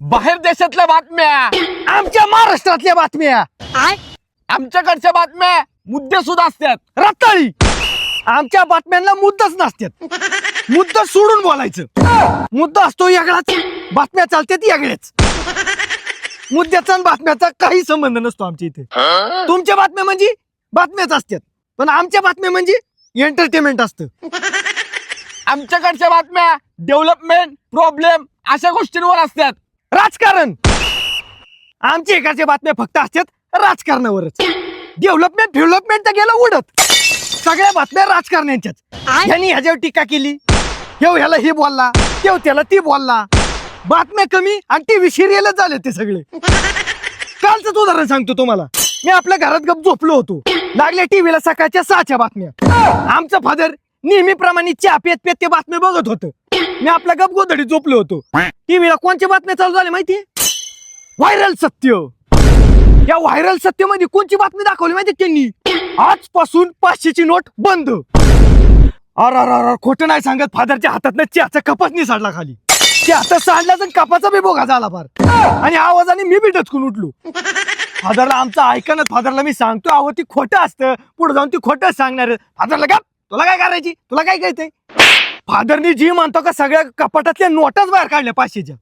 बाहेर देशातल्या बातम्या, आमच्या महाराष्ट्रातल्या बातम्या, आमच्याकडच्या बातम्या मुद्दे सुद्धा असतात. रताळी. आमच्या बातम्यांना मुद्दाच नसतात. मुद्दा सोडून बोलायचं. मुद्दा असतो वेगळाच, बातम्या चालतात वेगळ्याच. मुद्द्याचा आणि बातम्याचा काही संबंध नसतो आमच्या इथे. तुमच्या बातम्या म्हणजे बातम्याच असतात, पण आमच्या बातम्या म्हणजे एंटरटेनमेंट असतं. आमच्याकडच्या बातम्या डेव्हलपमेंट, प्रॉब्लेम अशा गोष्टींवर असतात. राजकारण. आमच्या इकडच्या बातम्या फक्त असतात राजकारणावरच. डेव्हलपमेंट तर गेलं उडत. सगळ्या बातम्या राजकारण्यांच्याच. ह्यानी ह्याच्यावर टीका केली, ह्याला हे बोलला, त्याला ती बोलला. बातम्या कमी आणि टीव्ही सिरियलच झाले ते सगळे. कालच उदाहरण सांगतो तुम्हाला. मी आपल्या घरात गप झोपलो होतो, लागल्या टीव्हीला सकाळच्या 6च्या बातम्या. आमचं फादर नेहमीप्रमाणे चहा पेत पेत ते बातम्या बघत होतं. मी आपल्या गप गोधडीत झोपलो होतो. टीव्हीला कोणत्या बातम्या चालू झाल्या माहितीये? व्हायरल सत्य. या व्हायरल सत्य मध्ये कोणची बातमी दाखवली माहिती त्यांनी? आजपासून 500ची नोट बंद. अर खोटं नाही सांगत, फादरच्या हातात चहाचा कपच नाही साडला खाली. चहाचा साडला तर कपाचा बी बोगा झाला फार. आणि आवाजाने मी बी डचकून उठलो. फादरला आमचं ऐकणं. फादरला मी सांगतो, अहो ती खोटं असतं, पुढे जाऊन ती खोटं सांगणार. फादरला का तुला काय करायची, तुला काय कळतंय? फादरनी जी म्हणतो का सगळ्या कपाटातल्या नोटच बाहेर काढल्या 500च्या.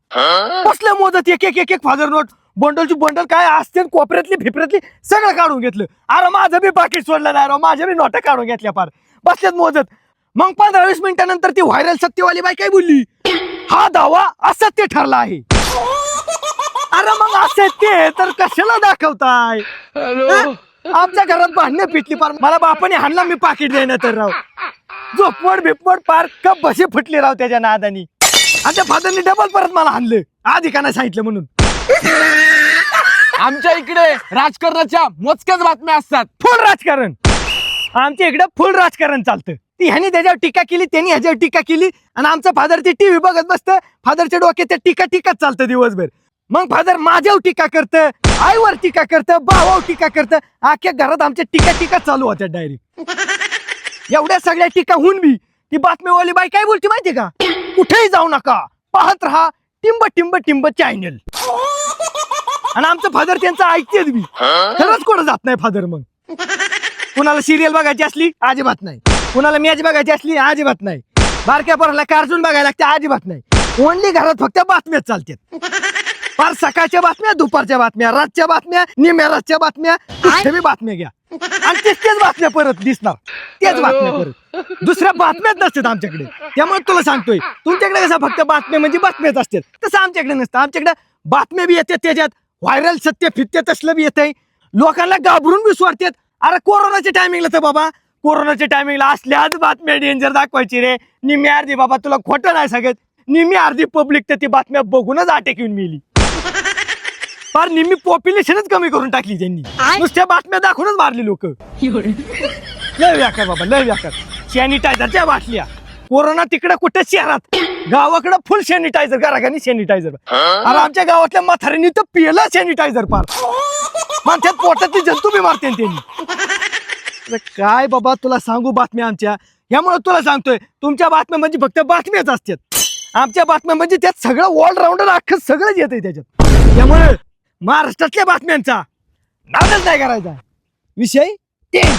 कसल्या मोजत एक एक एक एक फादर नोट. बंडलची बंडल काय असते, कोपऱ्यातली फिपऱ्यातली सगळं काढून घेतलं. अरे माझं बी पाकिट सोडलं नाही राव, माझ्या बी नोटा काढून घेतल्या फार. बसल्यात मोजत. मग 15-20 मिनिटानंतर ती व्हायरल सत्यवाली बाई काय बोलली? हा दावा असत्य ठरला आहे. अरे मग असत्य तर कशाला दाखवताय? आमच्या घरात भांडणं पिटली पार. मला बापाने हाणला, मी पाकिट देण्यात तर राव. झोपवड बिपवड पार कप बशी फुटली राव त्याच्या नादानी. आणि त्या फादरनी डबल परत मला हाणलं, आधी का नाही सांगितलं म्हणून. आमच्या इकडे राजकारणाच्या मोजक्याच बातम्या असतात. फुल राजकारण. आमच्या इकडे फुल राजकारण चालतं. ती ह्यानी त्याच्यावर टीका केली, त्यांनी ह्याच्यावर टीका केली, आणि आमचं फादर ते टीव्ही बघत बसतं. फादरच्या डोक्यात त्या टीकाच चालतं दिवसभर. मग फादर माझ्यावर टीका करतं, आईवर टीका करतं, भावावर टीका करतं. अख्ख्या घरात आमच्या टीका चालू होत्या डायरेक्ट. एवढ्या सगळ्या टीका होऊन बी ती बातमीवाली बाई काय बोलते माहितीये का? कुठेही जाऊ नका, पाहत राहा टिंब टिंब टिंब चॅनल. आणि आमचं फादर त्यांचं ऐकतेच बी. खरंच कोण जात नाही फादर. मग कुणाला सिरियल बघायची असली अजिबात नाही, कुणाला मॅच बघायची असली अजिबात नाही, बारक्या पोराला कार्टून बघायला लागते अजिबात नाही. ओनली घरात फक्त बातम्याच चालतात. फार सकाळच्या बातम्या, दुपारच्या बातम्या, रातच्या बातम्या, निम्या रातच्या बातम्या, कुठे बातम्या घ्या आणि तेच बातम्या परत दिसणार. तेच बातम्या परत, दुसऱ्या बातम्याच नसतात आमच्याकडे. त्यामुळे तुला सांगतोय, तुमच्याकडे कसं फक्त बातम्या म्हणजे बातम्याच असतात, तसं आमच्याकडे नसतं. आमच्याकडे बातम्या बी येतात, त्याच्यात व्हायरल सत्य फित्य तसलं बी येतंय. लोकांना घाबरून बी सोडतात. अरे कोरोनाच्या टायमिंगला तर बाबा, कोरोनाच्या टायमिंगला असल्याच बातम्या डेंजर दाखवायची रे. निम्मी अर्धी बाबा तुला खोटं नाही सांगत, निम्मी अर्धी पब्लिक तर ती बातम्या बघूनच अटॅक येऊन मिली. फार निम्मी पॉप्युलेशनच कमी करून टाकली त्यांनी. नुसत्या बातम्या दाखवूनच मारली लोक. लय व्याकार बाबा, लय व्याकार. सॅनिटायझरच्या बाटल्या. कोरोना तिकडे कुठे शहरात, गावाकडे फुल सॅनिटायझर, घराघरांनी सॅनिटायझर. अरे आमच्या गावातल्या म्हाताऱ्यांनी तर पिलं सॅनिटायझर पार. माणसात पोटातली जंतू बी मारते त्यांनी. काय बाबा तुला सांगू बातम्या आमच्या. यामुळे तुला सांगतोय, तुमच्या बातम्या म्हणजे फक्त बातम्याच असतात. आमच्या बातम्या म्हणजे त्यात सगळं ऑलराऊंडर अख्खं सगळंच येतंय त्याच्यात. त्यामुळे महाराष्ट्रातल्या बातम्यांचा नादच नाही करायचा. विषय 10.